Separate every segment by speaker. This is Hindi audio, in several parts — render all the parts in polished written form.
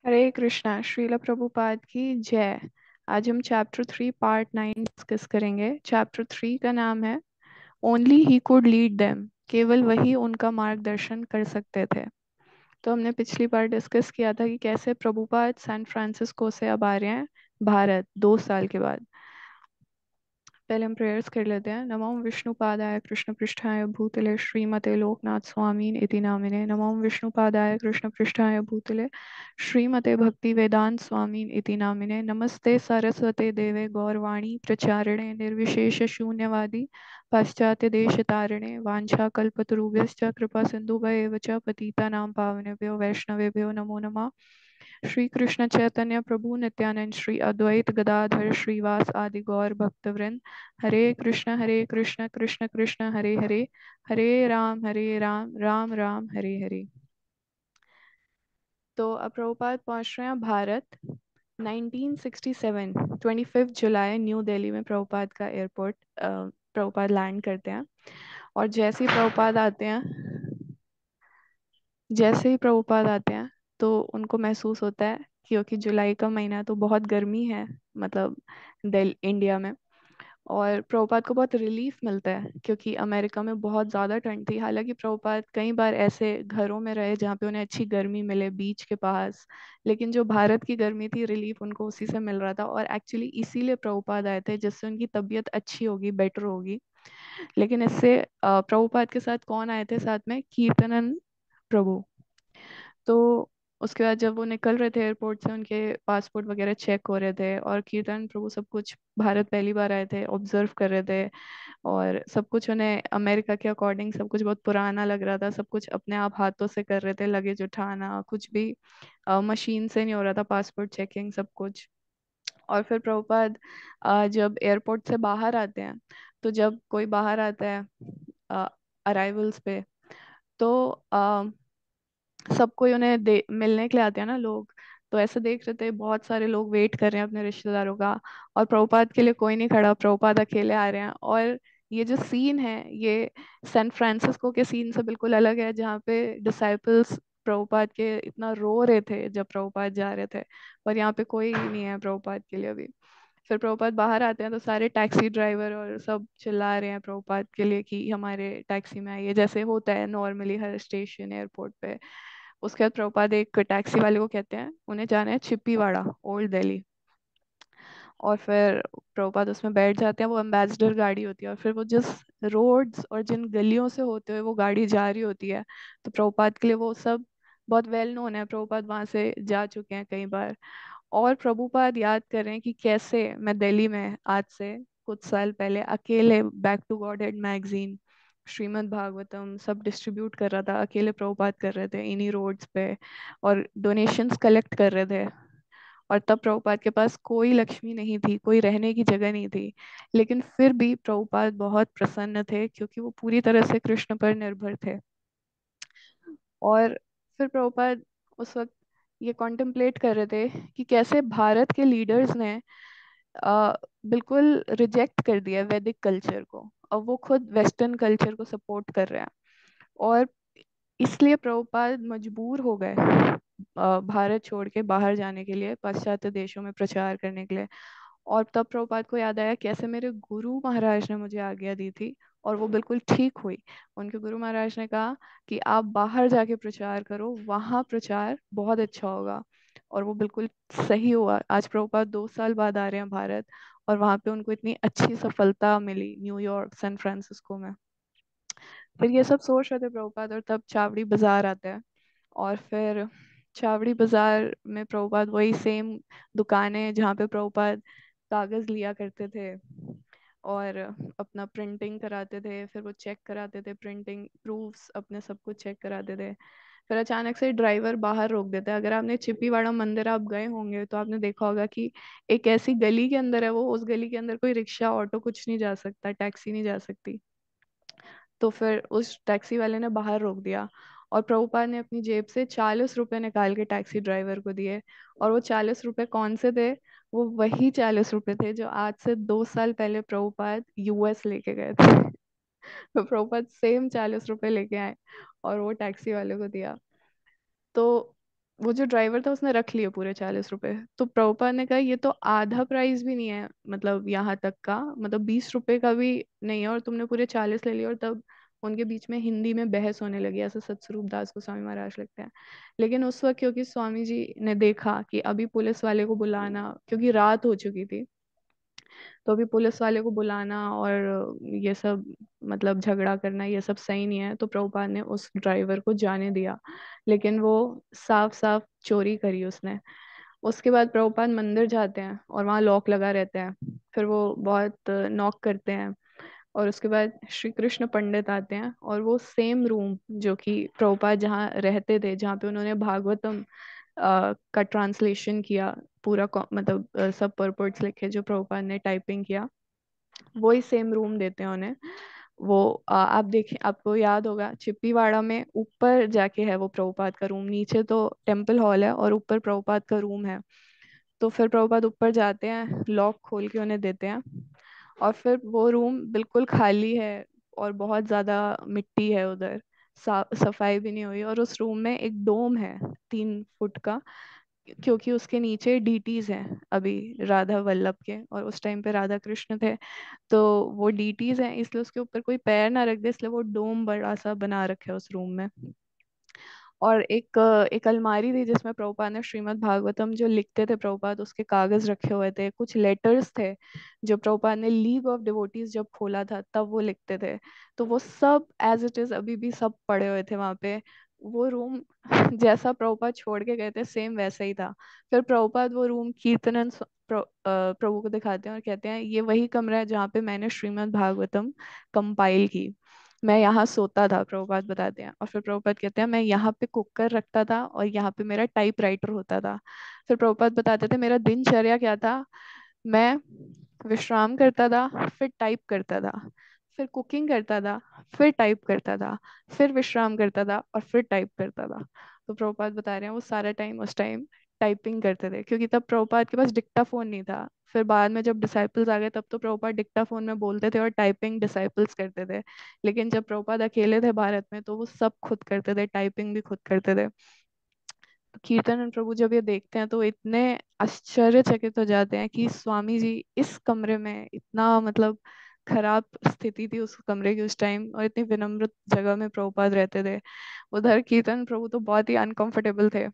Speaker 1: हरे कृष्णा। श्रील प्रभुपाद की जय। आज हम चैप्टर 3 पार्ट 9 डिस्कस करेंगे। चैप्टर 3 का नाम है only he could lead them. केवल वही उनका मार्गदर्शन कर सकते थे। तो हमने पिछली बार डिस्कस किया था कि कैसे प्रभुपाद सैन फ्रांसिस्को से अब आ रहे हैं भारत 2 साल के बाद। पहले हम प्रेयर्स कर लेते हैं। नमो विष्णुपादाय कृष्ण पृष्ठाय भूतले श्रीमते लोकनाथ स्वामीन इति नामिने। नमो विष्णुपादाय कृष्ण पृष्ठाय भूतले श्रीमते भक्ति वेदांत स्वामीन इति नामिने। नमस्ते सरस्वते देवे गौरवाणी प्रचारिणे निर्विशेष शून्यवादी पाश्चात्य देश तारिणे वांछा कल्पतरुभ्यश्च कृपा सिंधुभ्येव च पतितानां पावनेभ्यो वैष्णवेभ्यो नमो नमः। श्री कृष्ण चैतन्य प्रभु नित्यानंद श्री अद्वैत गदाधर श्रीवास आदि गौर भक्तवृंद। हरे कृष्ण कृष्ण कृष्ण हरे हरे, हरे राम राम राम हरे हरे। तो अब प्रभुपाद पहुंच रहे हैं भारत 1967 25 जुलाई न्यू दिल्ली में प्रभुपाद का एयरपोर्ट प्रभुपाद लैंड करते हैं। और जैसे ही प्रभुपाद आते हैं तो उनको महसूस होता है, क्योंकि जुलाई का महीना तो बहुत गर्मी है, मतलब दिल्ली इंडिया में। और प्रभुपाद को बहुत रिलीफ मिलता है क्योंकि अमेरिका में बहुत ज़्यादा ठंड थी। हालांकि प्रभुपाद कई बार ऐसे घरों में रहे जहाँ पे उन्हें अच्छी गर्मी मिले बीच के पास, लेकिन जो भारत की गर्मी थी रिलीफ उनको उसी से मिल रहा था। और एक्चुअली इसीलिए प्रभुपाद आए थे, जिससे उनकी तबीयत अच्छी होगी, बेटर होगी। लेकिन इससे प्रभुपाद के साथ कौन आए थे साथ में? कीर्तनन प्रभु। तो उसके बाद जब वो निकल रहे थे एयरपोर्ट से, उनके पासपोर्ट वगैरह चेक हो रहे थे और कीर्तन प्रभु सब कुछ, भारत पहली बार आए थे, ऑब्जर्व कर रहे थे। और सब कुछ उन्हें अमेरिका के अकॉर्डिंग सब कुछ बहुत पुराना लग रहा था। सब कुछ अपने आप हाथों से कर रहे थे, लगेज उठाना कुछ भी मशीन से नहीं हो रहा था, पासपोर्ट चेकिंग सब कुछ। और फिर प्रभुपाद जब एयरपोर्ट से बाहर आते हैं, तो जब कोई बाहर आता है अराइवल्स पे, तो सब कोई उन्हें मिलने के लिए आते हैं ना लोग। तो ऐसे देख रहे थे बहुत सारे लोग वेट कर रहे हैं अपने रिश्तेदारों का, और प्रभुपाद के लिए कोई नहीं खड़ा, प्रभुपाद अकेले आ रहे हैं। और ये जो सीन है ये सैन फ्रांसिस्को के सीन से बिल्कुल अलग है, जहाँ पे डिसाइपल्स प्रभुपाद के इतना रो रहे थे जब प्रभुपाद जा रहे थे। पर यहाँ पे कोई नहीं है प्रभुपाद के लिए अभी। फिर प्रभुपाद बाहर आते हैं तो सारे टैक्सी ड्राइवर और सब चिल्ला रहे हैं प्रभुपाद के लिए कि हमारे टैक्सी में आइए, जैसे होता है नॉर्मली हर स्टेशन एयरपोर्ट पे। उसके बाद प्रभुपाद एक टैक्सी वाले को कहते हैं उन्हें जाना है चिप्पीवाड़ा, ओल्ड दिल्ली। और फिर प्रभुपाद उसमें बैठ जाते हैं। वो एम्बेसडर गाड़ी होती है, और फिर वो जिस रोड्स और जिन गलियों से होते हुए वो गाड़ी जा रही होती है, तो प्रभुपाद के लिए वो सब बहुत वेल नोन है। प्रभुपाद वहां से जा चुके हैं कई बार। और प्रभुपाद याद कर रहे हैं कि कैसे मैं दिल्ली में आज से कुछ साल पहले अकेले back to godhead magazine, Shrimad Bhagavatam सब डिस्ट्रीब्यूट कर रहा था, अकेले प्रभुपाद कर रहे थे इन्हीं रोड्स पे, और डोनेशंस कलेक्ट कर रहे थे। और तब प्रभुपाद के पास कोई लक्ष्मी नहीं थी, कोई रहने की जगह नहीं थी। लेकिन फिर भी प्रभुपाद बहुत प्रसन्न थे क्योंकि वो पूरी तरह से कृष्ण पर निर्भर थे। और फिर प्रभुपाद उस वक्त ये कॉन्टेम्पलेट कर रहे थे कि कैसे भारत के लीडर्स ने अ, बिल्कुल रिजेक्ट कर दिया वैदिक कल्चर को, और वो खुद वेस्टर्न कल्चर को सपोर्ट कर रहे हैं। और इसलिए प्रभुपाद मजबूर हो गए भारत छोड़ के बाहर जाने के लिए, पाश्चात्य देशों में प्रचार करने के लिए। और तब प्रभुपाद को याद आया कैसे मेरे गुरु महाराज ने मुझे आज्ञा दी थी, और वो बिल्कुल ठीक हुई। उनके गुरु महाराज ने कहा कि आप बाहर जाके प्रचार करो, वहाँ प्रचार बहुत अच्छा होगा। और वो बिल्कुल सही हुआ। आज प्रभुपाद 2 साल बाद आ रहे हैं भारत, और वहाँ पे उनको इतनी अच्छी सफलता मिली न्यूयॉर्क सैन फ्रांसिस्को में। फिर ये सब सोच रहे थे प्रभुपाद, और तब चावड़ी बाजार आता है। और फिर चावड़ी बाजार में प्रभुपाद वही सेम दुकानें जहाँ पे प्रभुपाद कागज लिया करते थे और अपना प्रिंटिंग कराते थे, फिर वो चेक कराते थे, प्रिंटिंग प्रूफ्स अपने सब कुछ चेक कराते थे। फिर अचानक से ड्राइवर बाहर रोक देता है। अगर आपने चिप्पीवाड़ा मंदिर आप गए होंगे तो आपने देखा होगा कि एक ऐसी गली के अंदर है वो, उस गली के अंदर कोई रिक्शा ऑटो कुछ नहीं जा सकता, टैक्सी नहीं जा सकती। तो फिर उस टैक्सी वाले ने बाहर रोक दिया, और प्रभुपाद ने अपनी जेब से 40 रुपए निकाल के टैक्सी ड्राइवर को दिए। और वो 40 रुपए कौन से थे? वो वही 40 रुपए थे जो आज से 2 साल पहले प्रभुपाद यूएस लेके गए थे। तो प्रभुपाद सेम 40 रुपए लेके आए और वो टैक्सी वाले को दिया। तो वो जो ड्राइवर था उसने रख लिए पूरे 40 रुपए। तो प्रभुपाद ने कहा ये तो आधा प्राइस भी नहीं है, मतलब यहाँ तक का, मतलब 20 रुपए का भी नहीं है, और तुमने पूरे 40 ले लिए। और तब उनके बीच में हिंदी में बहस होने लगी, ऐसा सतस्वरूप दास गोस्वामी महाराज लिखते हैं। लेकिन उस वक्त क्योंकि स्वामी जी ने देखा कि अभी पुलिस वाले को बुलाना, क्योंकि रात हो चुकी थी, तो अभी पुलिस वाले को बुलाना और ये सब मतलब झगड़ा करना ये सब सही नहीं है, तो प्रभुपाद ने उस ड्राइवर को जाने दिया। लेकिन वो साफ साफ चोरी करी उसने। उसके बाद प्रभुपाद मंदिर जाते हैं और वहाँ लॉक लगा रहता है। फिर वो बहुत नॉक करते हैं, और उसके बाद श्री कृष्ण पंडित आते हैं, और वो सेम रूम जो कि प्रभुपाद जहाँ रहते थे, जहाँ पे उन्होंने भागवतम का ट्रांसलेशन किया, पूरा मतलब सब परपोर्ट्स लिखे जो प्रभुपाद ने टाइपिंग किया, वही सेम रूम देते हैं उन्हें। वो आप देखें, आपको याद होगा चिप्पीवाड़ा में ऊपर जाके है वो प्रभुपाद का रूम, नीचे तो टेम्पल हॉल है और ऊपर प्रभुपाद का रूम है। तो फिर प्रभुपाद ऊपर जाते हैं, लॉक खोल के उन्हें देते हैं, और फिर वो रूम बिल्कुल खाली है, और बहुत ज्यादा मिट्टी है उधर, सफाई भी नहीं हुई। और उस रूम में एक डोम है 3 फुट का, क्योंकि उसके नीचे डीटीज हैं अभी राधा वल्लभ के, और उस टाइम पे राधा कृष्ण थे। तो वो डीटीज हैं, इसलिए उसके ऊपर कोई पैर ना रख दे, इसलिए वो डोम बड़ा सा बना रखे है उस रूम में। और एक अलमारी थी जिसमें प्रभुपाद ने श्रीमद् भागवतम जो लिखते थे प्रभुपाद, उसके कागज रखे हुए थे, कुछ लेटर्स थे जो प्रभुपाद ने लीग ऑफ डिवोटीज जब खोला था तब वो लिखते थे। तो वो सब एज इट इज अभी भी सब पड़े हुए थे वहां पे। वो रूम जैसा प्रभुपाद छोड़ के गए थे सेम वैसा ही था। फिर प्रभुपाद वो रूम कीर्तनन प्रभु को दिखाते हैं और कहते हैं ये वही कमरा है जहाँ पे मैंने श्रीमद् भागवतम कंपाइल की। मैं यहाँ सोता था, प्रभुपाद बताते हैं। और फिर प्रभुपाद कहते हैं मैं यहाँ पे कुकर रखता था और यहाँ पे मेरा टाइप राइटर होता था। फिर प्रभुपाद बताते थे मेरा दिनचर्या क्या था। मैं विश्राम करता था, फिर टाइप करता था, फिर कुकिंग करता था, फिर टाइप करता था, फिर विश्राम करता था, और फिर टाइप करता था। तो प्रभुपाद बता रहे हैं वो सारा टाइम उस टाइम टाइपिंग करते थे, क्योंकि तब प्रभुपाद के पास डिक्टाफोन नहीं था। फिर बाद में जब डिसाइपल्स आ गए तब तो प्रभुपाद डिक्टाफोन में बोलते थे और टाइपिंग डिसाइपल्स करते थे। लेकिन जब प्रभुपाद अकेले थे भारत में तो वो सब खुद करते थे, टाइपिंग भी खुद करते थे। कीर्तन प्रभु जब ये देखते हैं तो इतने आश्चर्यचकित हो जाते हैं कि स्वामी जी इस कमरे में, इतना मतलब खराब स्थिति थी उस कमरे की उस टाइम, और इतनी विनम्र जगह में प्रभुपाद रहते थे। उधर कीर्तन प्रभु तो बहुत ही अनकंफर्टेबल थे।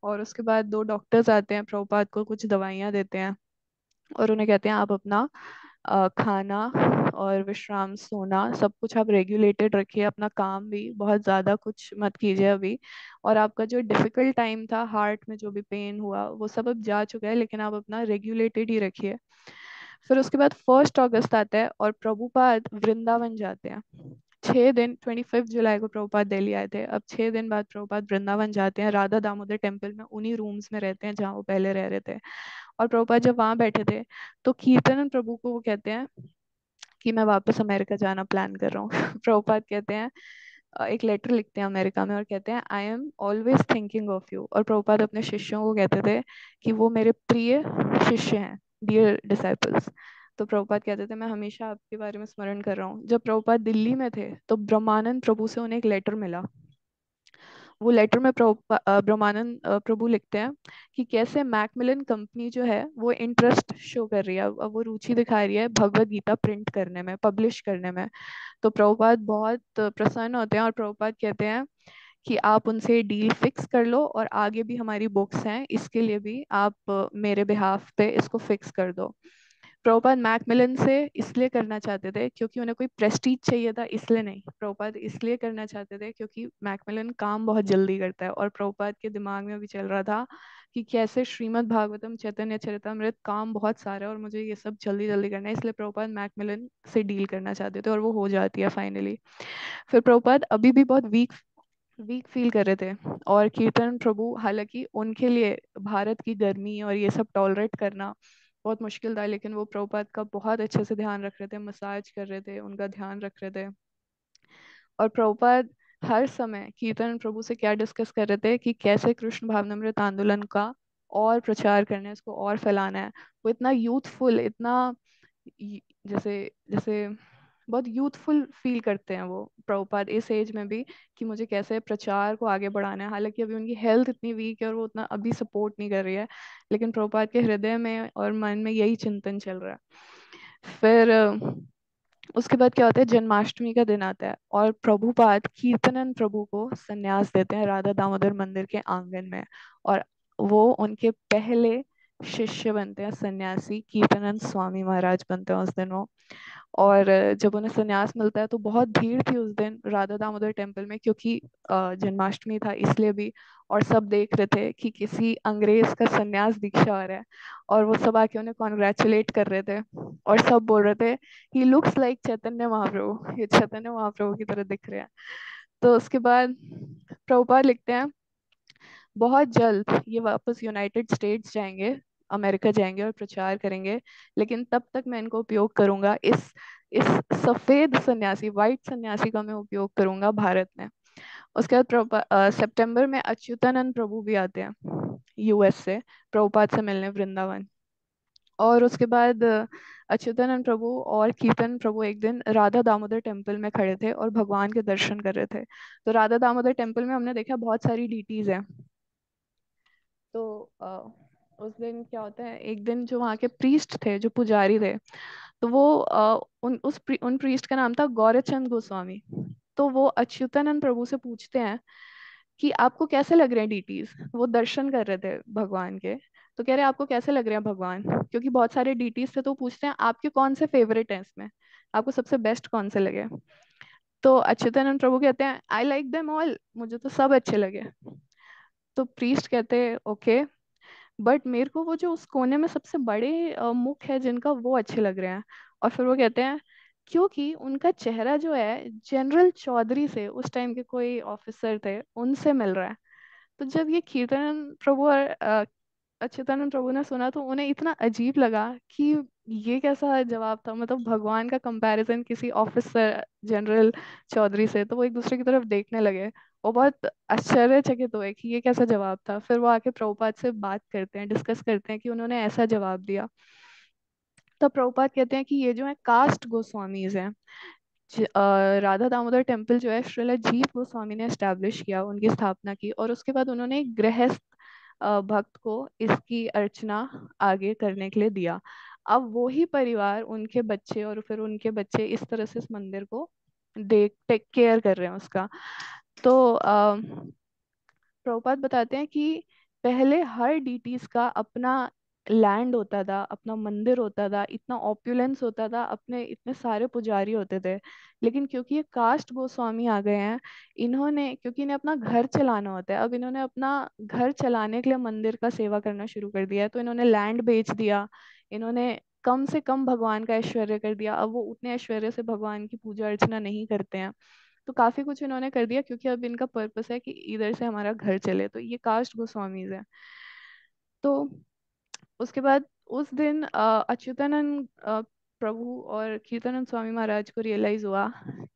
Speaker 1: और उसके बाद 2 डॉक्टर्स आते हैं, प्रभुपाद को कुछ दवाइयाँ देते हैं और उन्हें कहते हैं आप अपना खाना और विश्राम, सोना, सब कुछ आप रेगुलेटेड रखिए, अपना काम भी बहुत ज़्यादा कुछ मत कीजिए अभी। और आपका जो डिफिकल्ट टाइम था, हार्ट में जो भी पेन हुआ वो सब अब जा चुका है, लेकिन आप अपना रेगुलेटेड ही रखिए। फिर उसके बाद 1 अगस्त आता है और प्रभुपाद वृंदावन जाते हैं। 6 दिन, 25 जुलाई को प्रभुपाद दिल्ली आए थे, अब 6 दिन बाद प्रभुपाद वृंदावन जाते हैं, राधा दामोदर टेम्पल में उन्हीं रूम्स में रहते हैं जहाँ वो पहले रह रहे थे। और प्रभुपाद जब वहां बैठे थे तो कीर्तन प्रभु को वो कहते हैं कि मैं वापस अमेरिका जाना प्लान कर रहा हूँ। प्रभुपाद कहते हैं एक लेटर लिखते हैं अमेरिका में और कहते हैं I am always thinking of you. और प्रभुपाद अपने शिष्यों को कहते थे कि वो मेरे प्रिय शिष्य हैं, डियर डिसाइपल्स। तो प्रभुपाद कहते थे मैं हमेशा आपके बारे में स्मरण कर रहा हूँ। जब प्रभुपाद दिल्ली में थे तो ब्रह्मानंद प्रभु से उन्हें एक लेटर मिला। वो लेटर में ब्रह्मानंद प्रभु लिखते हैं कि कैसे मैकमिलन कंपनी जो है वो इंटरेस्ट शो कर रही है, अब वो रुचि दिखा रही है भगवत गीता प्रिंट करने में, पब्लिश करने में। तो प्रभुपाद बहुत प्रसन्न होते हैं और प्रभुपाद कहते हैं कि आप उनसे डील फिक्स कर लो और आगे भी हमारी बुक्स हैं, इसके लिए भी आप मेरे बिहाफ पे इसको फिक्स कर दो। प्रभुपाद मैकमिलन से इसलिए करना चाहते थे क्योंकि उन्हें कोई प्रेस्टीज चाहिए था, इसलिए नहीं। प्रभुपाद इसलिए करना चाहते थे क्योंकि मैकमिलन काम बहुत जल्दी करता है, और प्रभुपाद के दिमाग में भी चल रहा था कि कैसे श्रीमद् भागवतम चैतन्य चरितमृत काम बहुत सारा है और मुझे ये सब जल्दी जल्दी करना है, इसलिए प्रभुपाद मैकमिलन से डील करना चाहते थे, और वो हो जाती है फाइनली। फिर प्रभुपाद अभी भी बहुत वीक वीक फील कर रहे थे, और कीर्तन प्रभु हालांकि उनके लिए भारत की गर्मी और ये सब टॉलरेट करना बहुत मुश्किल था, लेकिन वो प्रभुपाद का बहुत अच्छे से ध्यान रख रहे थे, मसाज कर रहे थे, उनका ध्यान रख रहे थे। और प्रभुपाद हर समय कीर्तन प्रभु से क्या डिस्कस कर रहे थे कि कैसे कृष्ण भावनामृत आंदोलन का और प्रचार करना है, इसको और फैलाना है। वो इतना यूथफुल, इतना जैसे जैसे बहुत यूथफुल फील करते हैं वो प्रभुपाद इस एज में भी, कि मुझे कैसे प्रचार को आगे बढ़ाना है। हालांकि अभी उनकी हेल्थ इतनी वीक है और वो उतना अभी सपोर्ट नहीं कर रही है, लेकिन प्रभुपाद के हृदय में और मन में यही चिंतन चल रहा है। फिर उसके बाद क्या होता है, जन्माष्टमी का दिन आता है और प्रभुपाद कीर्तनन प्रभु को संन्यास देते हैं राधा दामोदर मंदिर के आंगन में। और वो उनके पहले शिष्य बनते हैं, सन्यासी कीर्तनन स्वामी महाराज बनते हैं उस दिन वो। और जब उन्हें संन्यास मिलता है तो बहुत भीड़ थी उस दिन राधा दामोदर टेम्पल में, क्योंकि जन्माष्टमी था इसलिए भी। और सब देख रहे थे कि किसी अंग्रेज का संन्यास दीक्षा हो रहा है, और वो सब आके उन्हें कॉन्ग्रेचुलेट कर रहे थे। और सब बोल रहे थे he looks like Chaitanya Mahaprabhu, ये चैतन्य महाप्रभु की तरह दिख रहे हैं। तो उसके बाद प्रभुपाद लिखते हैं, बहुत जल्द ये वापस यूनाइटेड स्टेट्स जाएंगे, अमेरिका जाएंगे और प्रचार करेंगे, लेकिन तब तक मैं इनको उपयोग करूंगा, इस सफेद सन्यासी, वाइट सन्यासी का मैं उपयोग करूंगा भारत में। उसके बाद सितंबर में अच्युतानंद प्रभु भी आते हैं यूएस से, प्रभुपाद से मिलने वृंदावन। और उसके बाद अच्युतानंद प्रभु और कीर्तन प्रभु एक दिन राधा दामोदर टेम्पल में खड़े थे और भगवान के दर्शन कर रहे थे। तो राधा दामोदर टेम्पल में हमने देखा बहुत सारी डीटीज हैं। तो उस दिन क्या होता है, एक दिन जो वहाँ के प्रीस्ट थे, जो पुजारी थे, तो वो उन प्रीस्ट का नाम था गौरचंद गोस्वामी। तो वो अच्युतानंद प्रभु से पूछते हैं कि आपको कैसे लग रहे हैं डीटीज। वो दर्शन कर रहे थे भगवान के, तो कह रहे हैं आपको कैसे लग रहे हैं भगवान, क्योंकि बहुत सारे डीटीज थे। तो पूछते हैं आपके कौन से फेवरेट हैं इसमें, आपको सबसे बेस्ट कौन से लगे। तो अच्युतानंद प्रभु कहते हैं आई लाइक देम ऑल, मुझे तो सब अच्छे लगे। तो प्रीस्ट कहते हैं ओके, बट मेरे को वो जो उस कोने में सबसे बड़े मुख है जिनका, वो अच्छे लग रहे हैं। और फिर वो कहते हैं क्योंकि उनका चेहरा जो है जनरल चौधरी से, उस टाइम के कोई ऑफिसर थे, उनसे मिल रहा है। तो जब ये कीर्तन प्रभु और अच्युतानंद प्रभु ने सुना तो उन्हें इतना अजीब लगा कि ये कैसा जवाब था, मतलब भगवान का कंपैरिजन किसी ऑफिसर जनरल चौधरी से। तो वो एक दूसरे की तरफ देखने लगे, वो बहुत आश्चर्यचकित हुए कि ये कैसा जवाब था। फिर वो आके प्रभुपाद से बात करते हैं, डिस्कस करते हैं कि उन्होंने ऐसा जवाब दिया। तब प्रभुपाद कहते हैं कि ये जो है कास्ट गोस्वामीज हैं। राधा दामोदर टेम्पल जो है श्रीला जीव गोस्वामी ने एस्टैब्लिश किया, उनकी स्थापना की, और उसके बाद उन्होंने एक गृहस्थ भक्त को इसकी अर्चना आगे करने के लिए दिया। अब वो ही परिवार, उनके बच्चे और फिर उनके बच्चे इस तरह से इस मंदिर को देख टेक केयर कर रहे हैं उसका। तो प्रभुपाद बताते हैं कि पहले हर डीटीज का अपना लैंड होता था, अपना मंदिर होता था, इतना ऑप्युलेंस होता था, अपने इतने सारे पुजारी होते थे। लेकिन क्योंकि ये कास्ट गोस्वामी आ गए हैं, इन्होंने, क्योंकि इन्हें अपना घर चलाना होता है, अब इन्होंने अपना घर चलाने के लिए मंदिर का सेवा करना शुरू कर दिया है। तो इन्होंने लैंड बेच दिया, इन्होंने कम से कम भगवान का ऐश्वर्य कर दिया। अब वो उतने ऐश्वर्य से भगवान की पूजा अर्चना नहीं करते हैं। तो काफी कुछ इन्होंने कर दिया, क्योंकि अब इनका पर्पस है कि इधर से हमारा घर चले। तो ये कास्ट गोस्वामीज है। तो उसके बाद उस दिन अच्युतानंद प्रभु और कीर्तनानंद स्वामी महाराज को रियलाइज हुआ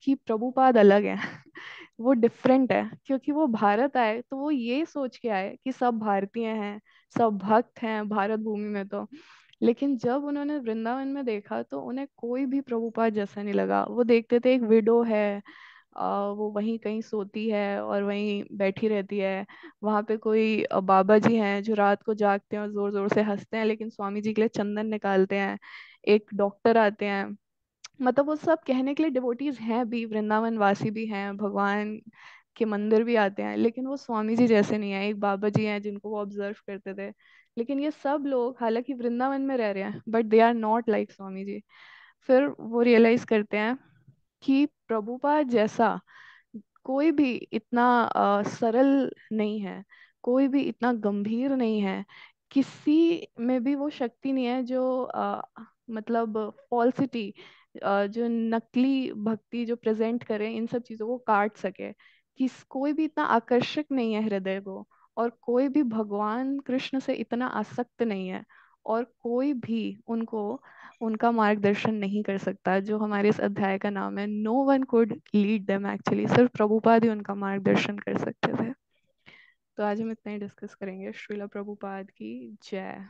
Speaker 1: कि प्रभुपाद अलग है वो डिफरेंट है, क्योंकि वो भारत आए तो वो ये सोच के आए कि सब भारतीय हैं, सब भक्त हैं भारत भूमि में। तो लेकिन जब उन्होंने वृंदावन में देखा तो उन्हें कोई भी प्रभुपाद जैसा नहीं लगा। वो देखते थे एक विडो है, वो वहीं कहीं सोती है और वहीं बैठी रहती है। वहां पे कोई बाबा जी हैं जो रात को जागते हैं और जोर जोर से हंसते हैं, लेकिन स्वामी जी के लिए चंदन निकालते हैं। एक डॉक्टर आते हैं, मतलब वो सब कहने के लिए डिवोटीज हैं भी, वृंदावन वासी भी हैं, भगवान के मंदिर भी आते हैं, लेकिन वो स्वामी जी जैसे नहीं है। एक बाबा जी हैं जिनको वो ऑब्जर्व करते थे। लेकिन ये सब लोग हालांकि वृंदावन में रह रहे हैं, but they are not like Swami ji. फिर वो रियलाइज करते हैं कि प्रभुपाद जैसा कोई भी इतना सरल नहीं है, कोई भी इतना गंभीर नहीं है, किसी में भी वो शक्ति नहीं है जो मतलब फॉल्सिटी, जो नकली भक्ति जो प्रेजेंट करे, इन सब चीजों को काट सके। कोई भी इतना आकर्षक नहीं है हृदय को, और कोई भी भगवान कृष्ण से इतना आसक्त नहीं है, और कोई भी उनको उनका मार्गदर्शन नहीं कर सकता। जो हमारे इस अध्याय का नाम है, no one could lead them actually, सिर्फ प्रभुपाद ही उनका मार्गदर्शन कर सकते थे। तो आज हम इतना ही डिस्कस करेंगे। श्रीला प्रभुपाद की जय।